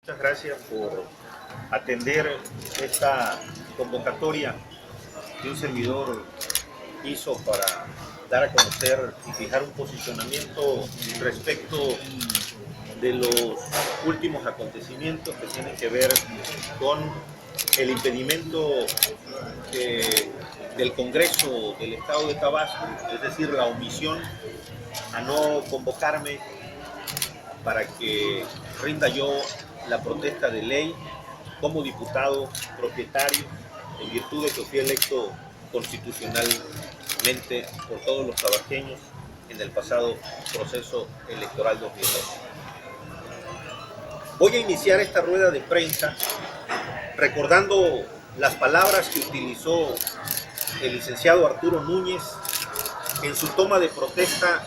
Muchas gracias por atender esta convocatoria que un servidor hizo para dar a conocer y fijar un posicionamiento respecto de los últimos acontecimientos que tienen que ver con el impedimento del Congreso del Estado de Tabasco, es decir, la omisión a no convocarme para que rinda yo la protesta de ley como diputado propietario, en virtud de que fui electo constitucionalmente por todos los tabasqueños en el pasado proceso electoral 2012. Voy a iniciar esta rueda de prensa recordando las palabras que utilizó el licenciado Arturo Núñez en su toma de protesta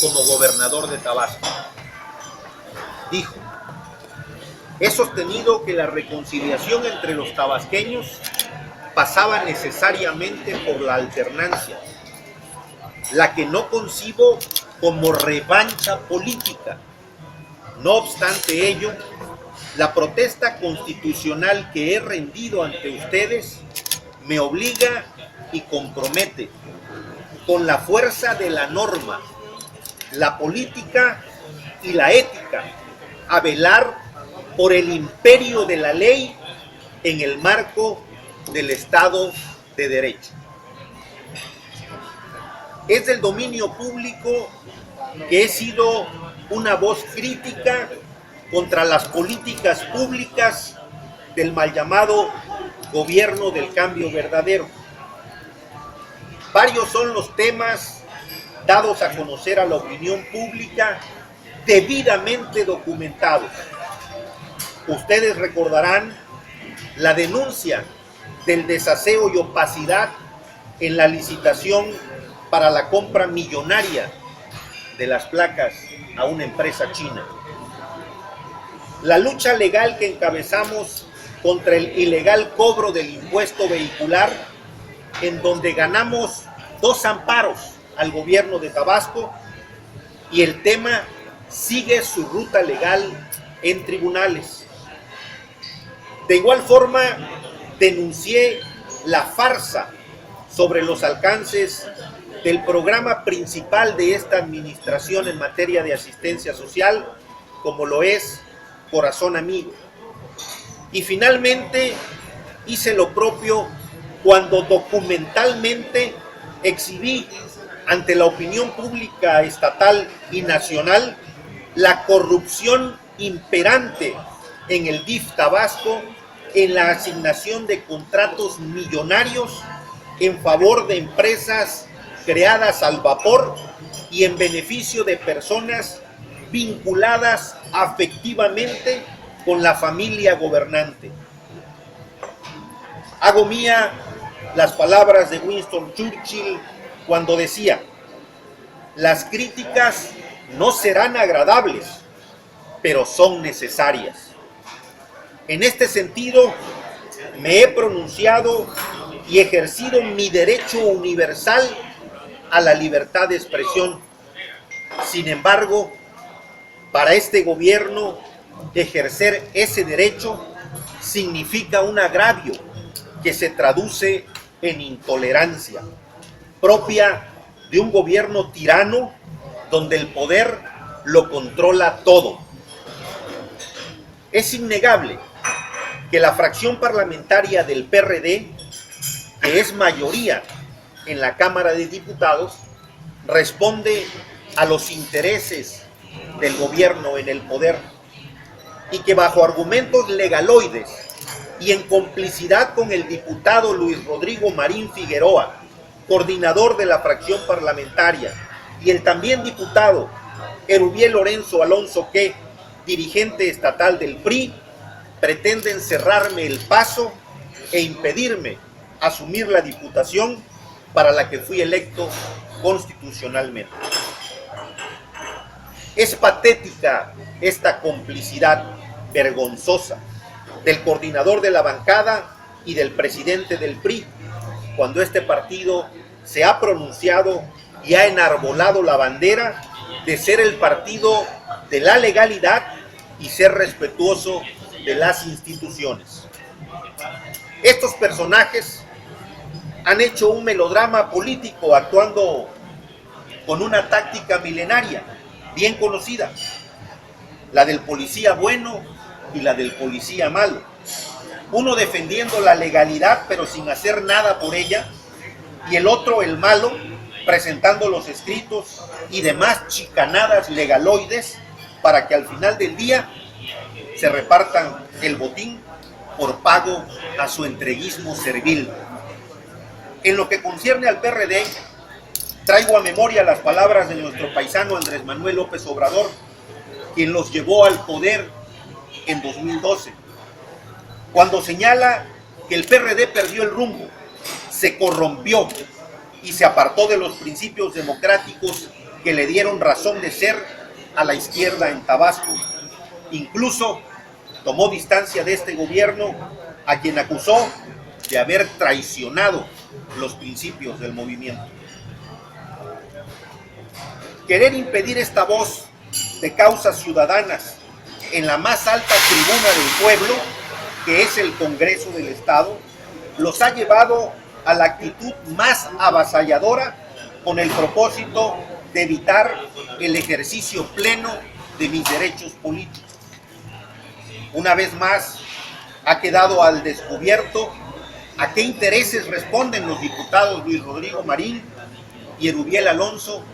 como gobernador de Tabasco. Dijo: he sostenido que la reconciliación entre los tabasqueños pasaba necesariamente por la alternancia, la que no concibo como revancha política. No obstante ello, la protesta constitucional que he rendido ante ustedes me obliga y compromete con la fuerza de la norma, la política y la ética a velar por el imperio de la ley en el marco del Estado de Derecho. Es del dominio público que he sido una voz crítica contra las políticas públicas del mal llamado gobierno del cambio verdadero. Varios son los temas dados a conocer a la opinión pública, debidamente documentados. Ustedes recordarán la denuncia del desaseo y opacidad en la licitación para la compra millonaria de las placas a una empresa china. La lucha legal que encabezamos contra el ilegal cobro del impuesto vehicular, en donde ganamos 2 amparos al gobierno de Tabasco, y el tema sigue su ruta legal en tribunales. De igual forma, denuncié la farsa sobre los alcances del programa principal de esta administración en materia de asistencia social, como lo es Corazón Amigo. Y finalmente hice lo propio cuando documentalmente exhibí ante la opinión pública estatal y nacional la corrupción imperante en el DIF Tabasco en la asignación de contratos millonarios en favor de empresas creadas al vapor y en beneficio de personas vinculadas afectivamente con la familia gobernante. Hago mía las palabras de Winston Churchill cuando decía: las críticas no serán agradables, pero son necesarias. En este sentido, me he pronunciado y ejercido mi derecho universal a la libertad de expresión. Sin embargo, para este gobierno, ejercer ese derecho significa un agravio que se traduce en intolerancia, propia de un gobierno tirano donde el poder lo controla todo. Es innegable que la fracción parlamentaria del PRD, que es mayoría en la Cámara de Diputados, responde a los intereses del gobierno en el poder, y que bajo argumentos legaloides y en complicidad con el diputado Luis Rodrigo Marín Figueroa, coordinador de la fracción parlamentaria, y el también diputado Erubiel Lorenzo Alonso Que, dirigente estatal del PRI, pretenden cerrarme el paso e impedirme asumir la diputación para la que fui electo constitucionalmente. Es patética esta complicidad vergonzosa del coordinador de la bancada y del presidente del PRI, cuando este partido se ha pronunciado y ha enarbolado la bandera de ser el partido de la legalidad y ser respetuoso de las instituciones. Estos personajes han hecho un melodrama político actuando con una táctica milenaria, bien conocida, la del policía bueno y la del policía malo. Uno defendiendo la legalidad pero sin hacer nada por ella, y el otro, el malo, presentando los escritos y demás chicanadas legaloides para que al final del día se repartan el botín por pago a su entreguismo servil. En lo que concierne al PRD, traigo a memoria las palabras de nuestro paisano Andrés Manuel López Obrador, quien los llevó al poder en 2012, cuando señala que el PRD perdió el rumbo, se corrompió y se apartó de los principios democráticos que le dieron razón de ser a la izquierda en Tabasco. Incluso tomó distancia de este gobierno, a quien acusó de haber traicionado los principios del movimiento. Querer impedir esta voz de causas ciudadanas en la más alta tribuna del pueblo, que es el Congreso del Estado, los ha llevado a la actitud más avasalladora con el propósito de evitar el ejercicio pleno de mis derechos políticos. Una vez más, ha quedado al descubierto a qué intereses responden los diputados Luis Rodrigo Marín y Erubiel Alonso,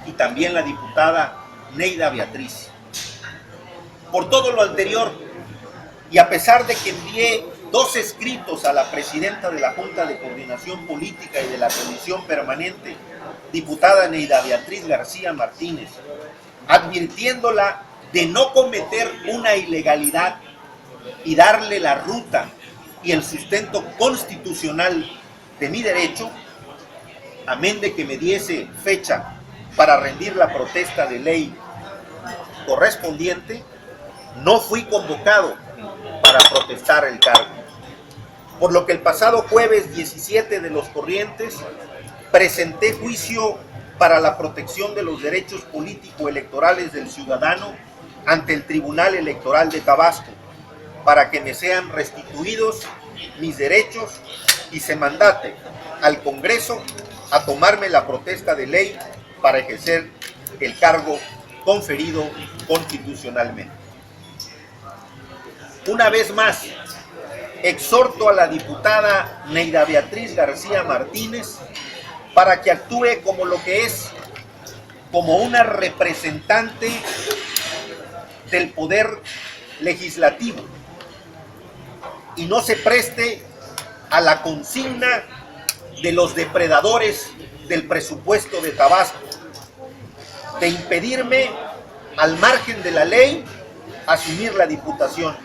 y también la diputada Neida Beatriz. Por todo lo anterior, y a pesar de que envié 2 escritos a la presidenta de la Junta de Coordinación Política y de la Comisión Permanente, diputada Neida Beatriz García Martínez, advirtiéndola de no cometer una ilegalidad y darle la ruta y el sustento constitucional de mi derecho, amén de que me diese fecha para rendir la protesta de ley correspondiente, no fui convocado para protestar el cargo. Por lo que el pasado jueves 17 de los corrientes presenté juicio para la protección de los derechos político-electorales del ciudadano ante el Tribunal Electoral de Tabasco, para que me sean restituidos mis derechos y se mandate al Congreso a tomarme la protesta de ley para ejercer el cargo conferido constitucionalmente. Una vez más, exhorto a la diputada Neida Beatriz García Martínez para que actúe como lo que es, como una representante del poder legislativo, y no se preste a la consigna de los depredadores del presupuesto de Tabasco, de impedirme, al margen de la ley, asumir la diputación.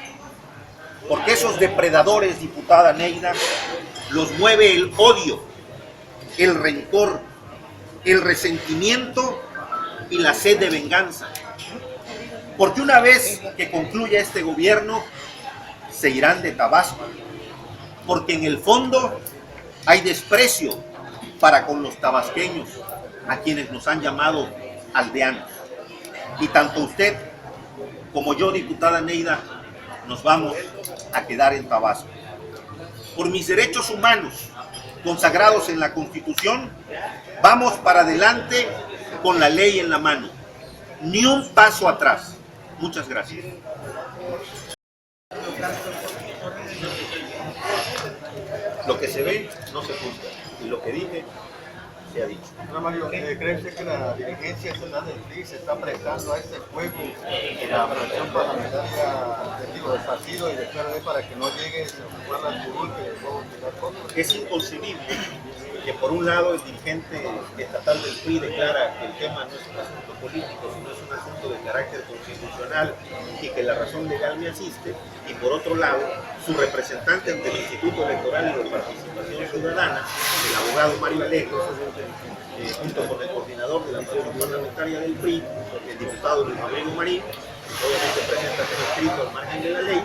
Porque esos depredadores, diputada Neida, los mueve el odio, el rencor, el resentimiento y la sed de venganza. Porque una vez que concluya este gobierno, se irán de Tabasco. Porque en el fondo hay desprecio para con los tabasqueños, a quienes nos han llamado aldeanos. Y tanto usted como yo, diputada Neida, nos vamos a quedar en Tabasco. Por mis derechos humanos consagrados en la Constitución, vamos para adelante con la ley en la mano. Ni un paso atrás. Muchas gracias. Lo que se ve no se juzga, y lo que dije se ha dicho. No, Mario, ¿cree usted que la dirigencia estatal del PRI se está prestando a este juego en la fracción parlamentaria del partido y del PRD para que no llegue a jugar la curul que luego tirar cosas? Es inconcebible que por un lado el dirigente estatal del PRI declara que el tema no es un asunto político, sino es un asunto de carácter constitucional y que la razón legal me asiste, y por otro lado su representante ante el Instituto Electoral y de Participación Ciudadana, el abogado Mario Alegros, junto con el coordinador de la fracción parlamentaria del PRI, el diputado Luis Rodrigo Marín, obviamente presenta un escrito al margen de la ley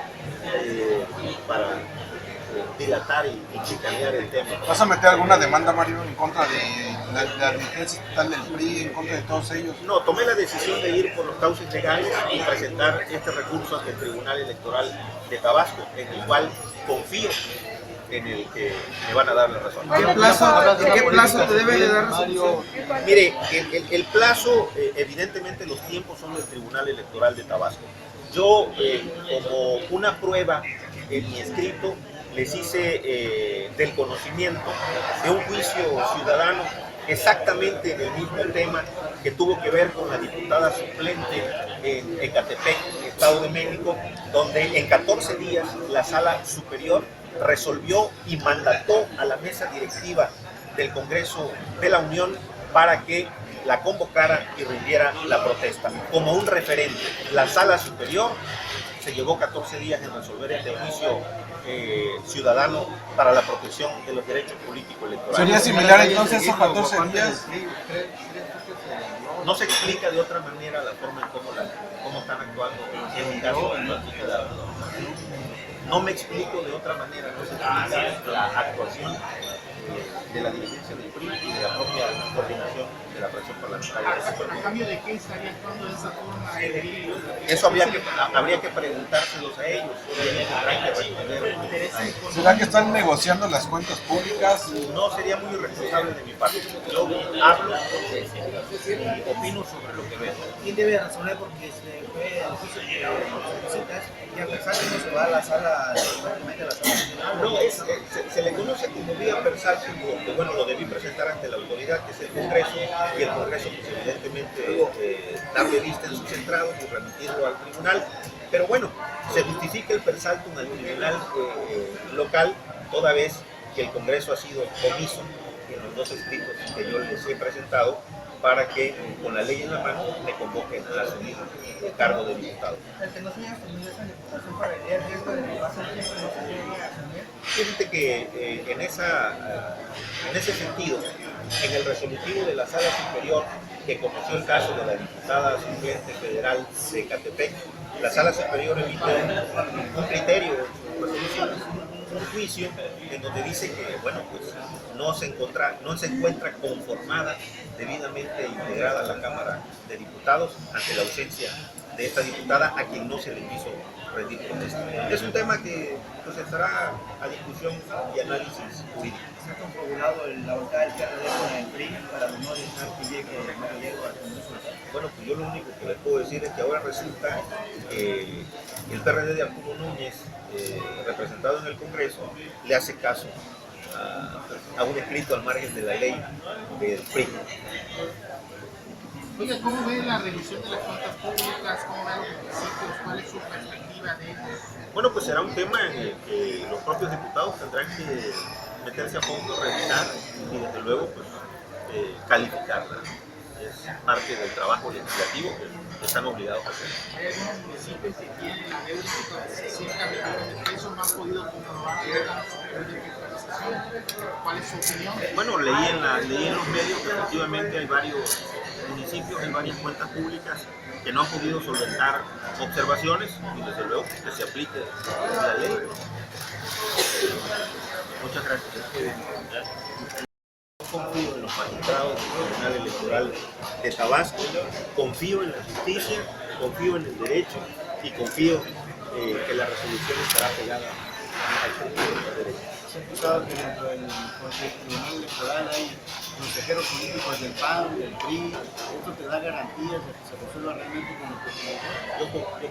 para dilatar y chicanear el tema. ¿Vas a meter alguna demanda, Mario, en contra de la dirigencia estatal del PRI, en contra de todos ellos? No, tomé la decisión de ir por los cauces legales y presentar este recurso ante el Tribunal Electoral de Tabasco, en el cual confío en el que me van a dar la razón. ¿En qué plazo te debe de dar resolución? Mire, el plazo, evidentemente los tiempos son del Tribunal Electoral de Tabasco. Yo, como una prueba en mi escrito, les hice del conocimiento de un juicio ciudadano exactamente en el mismo tema que tuvo que ver con la diputada suplente en Ecatepec, Estado de México, donde en 14 días la Sala Superior resolvió y mandató a la mesa directiva del Congreso de la Unión para que la convocara y rindiera la protesta. Como un referente, la Sala Superior se llevó 14 días en resolver este juicio ciudadano para la protección de los derechos políticos electorales. ¿Sería similar entonces esos 14 días? No se explica de otra manera la forma en cómo están actuando en un caso no me explico de otra manera, no se explica la actuación de la dirigencia del PRI y de la propia coordinación de la fracción parlamentaria. ¿A cambio de qué estaría actuando de esa forma? Eso habría que preguntárselos a ellos, ellos tendrán que responder a eso. ¿Será que están negociando las cuentas públicas? No sería muy irresponsable de mi parte. Yo hablo y opino sobre lo que veo. ¿Quién debe resolver? Porque fue el juicio de visitas y a pesar que no se va a la sala, directamente a la sala nacional. No, se le conoce como vía persal, porque bueno, lo debí presentar ante la autoridad, que es el Congreso, y el Congreso, pues evidentemente, darle vista en sus entrados y remitirlo al tribunal. Pero bueno, se justifica el persaltum al tribunal local, toda vez que el Congreso ha sido omiso en los dos escritos que yo les he presentado, para que con la ley en la mano me convoquen a asumir el cargo de diputado. El que no se haya asumido esa diputación para el riesgo de que pase el tiempo y no se llegue a asumir. Fíjate que en ese sentido, en el resolutivo de la Sala Superior que conoció el caso de la diputada suplente federal de Ecatepec, la Sala Superior emite un criterio, un juicio en donde dice que bueno, pues no se encuentra conformada, debidamente integrada a la Cámara de Diputados ante la ausencia de esta diputada a quien no se le quiso rendir protesta. Es un tema que pues, estará a discusión y análisis jurídico. Se ha confabulado la voluntad del PRD con el PRI para no dejar que llegue al Congreso. Bueno, pues yo lo único que les puedo decir es que ahora resulta que el PRD de Arturo Núñez, representado en el Congreso, le hace caso a un escrito al margen de la ley del PRI. Oiga, ¿cómo ve la revisión de las cuentas públicas? ¿Cómo ve los requisitos? ¿Cuál es su perspectiva de ellos? Bueno, pues será un tema en el que los propios diputados tendrán que meterse a fondo, revisar y desde luego pues, calificarla. Es parte del trabajo legislativo que están obligados a hacer. Hay algunos municipios que tienen la deuda de 60 millones de pesos, no han podido comprobar la fiscalización. ¿Cuál es su opinión? Bueno, leí en los medios que efectivamente hay varios municipios, hay varias cuentas públicas que no han podido solventar observaciones y desde luego que se aplique la ley. Muchas gracias. Confío en los magistrados del Tribunal Electoral de Tabasco, confío en la justicia, confío en el derecho y confío que la resolución estará pegada al principio del derecho. Se ha escuchado que dentro del Tribunal Electoral hay consejeros políticos del PAN, del PRI. ¿Esto te da garantías de que se resuelva realmente con el presidente? Yo confío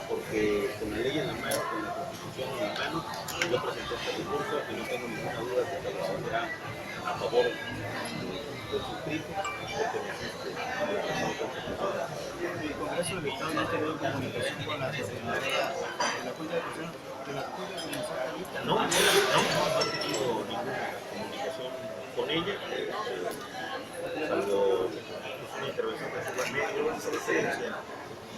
porque con la ley en la mano, con la Constitución en la mano, yo presenté este recurso y no tengo ninguna duda de que la decisión será a favor del suscrito porque me asiste a la razón constitucional. El Congreso del Estado no ha tenido comunicación con la coordinadora de la Junta de Presión de la Junta de Presión. No he tenido ninguna comunicación con ella, salvo una intervención que tuvo en medio, en referencia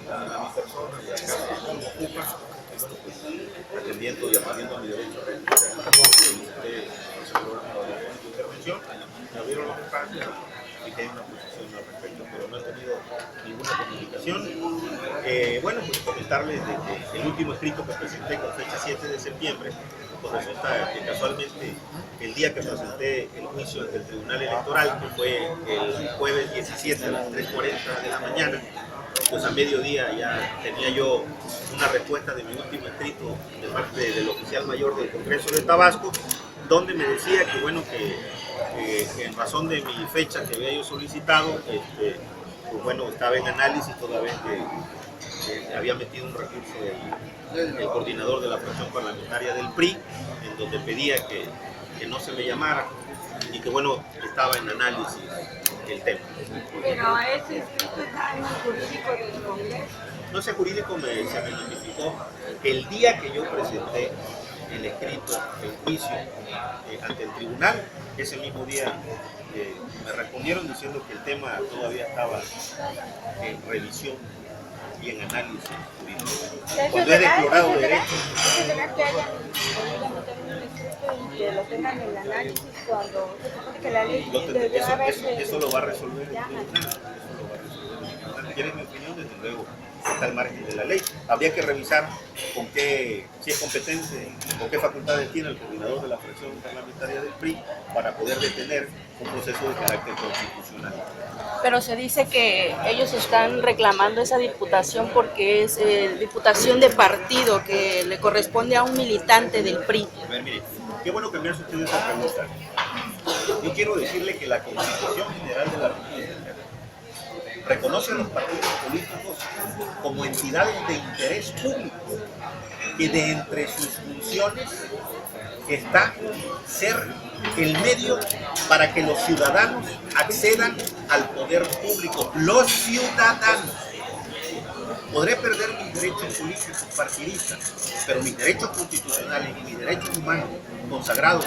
a mi persona y a Carlos como Cupa, atendiendo y atendiendo a mi derecho a solicité el programa de intervención, me abrieron los espacios y que hay una posición al respecto, pero no he tenido ninguna comunicación. Bueno, pues comentarles de que el último escrito que presenté con fecha 7 de septiembre, pues resulta que casualmente el día que presenté el juicio ante el Tribunal Electoral, que fue el jueves 17 a las 3:40 de la mañana, pues a mediodía ya tenía yo una respuesta de mi último escrito de parte del oficial mayor del Congreso de Tabasco, donde me decía que bueno, que en razón de mi fecha que había yo solicitado, pues bueno, estaba en análisis toda vez que había metido un recurso el coordinador de la fracción parlamentaria del PRI, en donde pedía que no se me llamara y que bueno, estaba en análisis el tema. Pero ese escrito está en el jurídico del Congreso. No sé, jurídico se me notificó el día que yo presenté el escrito, el juicio ante el tribunal. Ese mismo día me respondieron diciendo que el tema todavía estaba en revisión y en análisis jurídico. Cuando he deplorado derechos. ¿Es verdad que hayan podido meter un escrito y que lo tengan en el análisis cuando se supone que la ley debió haberse... Eso lo va a resolver el tribunal. ¿Quieres mi opinión? Desde luego está al margen de la ley. Habría que revisar si es competente, con qué facultades tiene el coordinador de la fracción parlamentaria del PRI para poder detener un proceso de carácter constitucional. Pero se dice que ellos están reclamando esa diputación porque es diputación de partido que le corresponde a un militante del PRI. A ver, mire, qué bueno que me hace usted esa pregunta. Yo quiero decirle que la Constitución General de la República reconoce a los partidos políticos como entidades de interés público, que de entre sus funciones está ser el medio para que los ciudadanos accedan al poder público. Los ciudadanos. Podré perder mis derechos políticos partidistas, pero mis derechos constitucionales y mis derechos humanos consagrados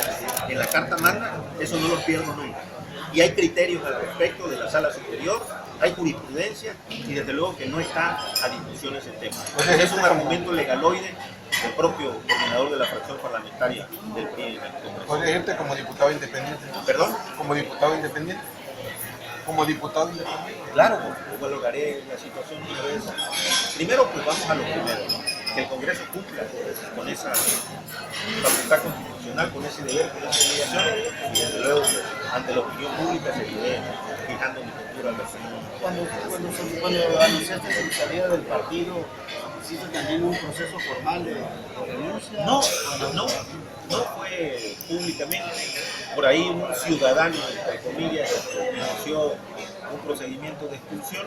en la Carta Magna, eso no los pierdo nunca. Y hay criterios al respecto de la Sala Superior, hay jurisprudencia y desde luego que no está a discusión ese tema. Entonces es un argumento legaloide del propio coordinador de la fracción parlamentaria del PRI en el Congreso. ¿Podría irte como diputado independiente? ¿Perdón? ¿Como diputado independiente? ¿Como diputado independiente? Claro, pues valoraré la situación una vez. Primero, pues vamos a lo primero, ¿no? Que el Congreso cumpla con esa facultad constitucional, con ese deber, con esa obligación, y desde luego, pues, ante la opinión pública seguiré fijando mi postura al respecto. Cuando anunciaste tu salida del partido, ¿hiciste también un proceso formal de renuncia? No fue públicamente. Por ahí un ciudadano, entre comillas, inició un procedimiento de expulsión.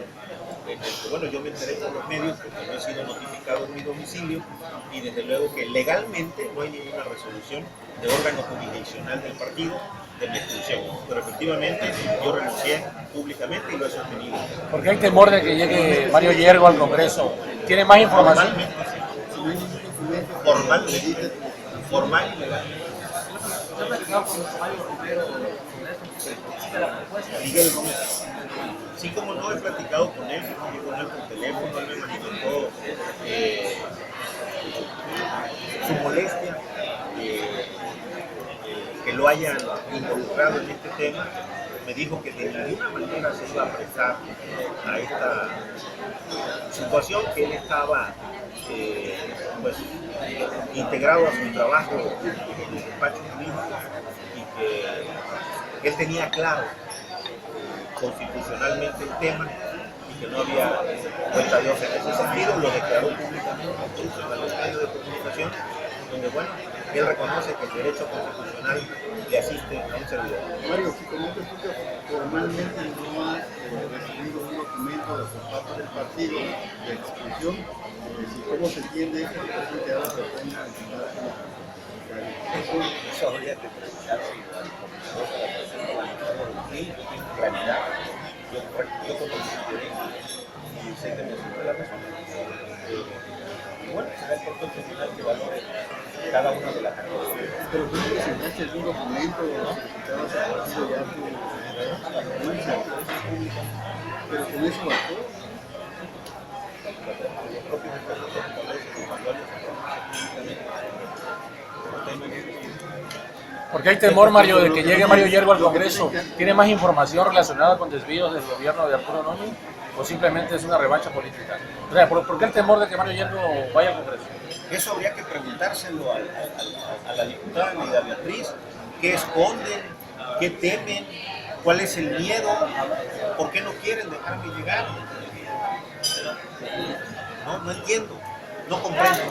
Bueno, yo me enteré por los medios porque no he sido notificado en mi domicilio y desde luego que legalmente no hay ninguna resolución de órgano jurisdiccional del partido de mi expulsión. Pero efectivamente yo renuncié públicamente y lo he sostenido. Porque hay temor de que llegue Mario Yergo al Congreso. ¿Tiene más información? Formal y legal. Miguel Gómez. Sí, como no he platicado con él, con él por teléfono, él me manifestó su molestia, que lo hayan involucrado en este tema. Me dijo que de ninguna manera se iba a prestar a esta situación, que él estaba pues, integrado a su trabajo en el despacho jurídico y que él tenía claro constitucionalmente el tema y que no había vuelta de hoja en ese sentido. Lo declaró públicamente incluso en los medios de comunicación, donde bueno, él reconoce que el derecho constitucional le asiste a un servidor. Mario, si comentas tú que formalmente no has recibido un documento de por parte del partido de expulsión, ¿cómo se entiende esto? ¿Qué te da la persona? Eso habría que preguntarse al coordinador de la fracción parlamentaria del PRI, yo tengo claridad, yo considero y sé que me sirve la razón. Y bueno, será el propio tribunal que valore cada una de las acciones. Pero tú presentaste algún documento o solicitabas al partido ya tu renuncia, pero con eso bastó. Los propios estatutos establecen los manuales públicamente. Porque hay temor, Mario, de que llegue Mario Yergo al Congreso. ¿Tiene más información relacionada con desvíos del gobierno de Arturo Núñez o simplemente es una revancha política? O sea, ¿por qué el temor de que Mario Yergo vaya al Congreso? Eso habría que preguntárselo a la diputada Neida Beatriz. ¿Qué esconden? ¿Qué temen? ¿Cuál es el miedo? ¿Por qué no quieren dejarme llegar? No entiendo, no comprendo.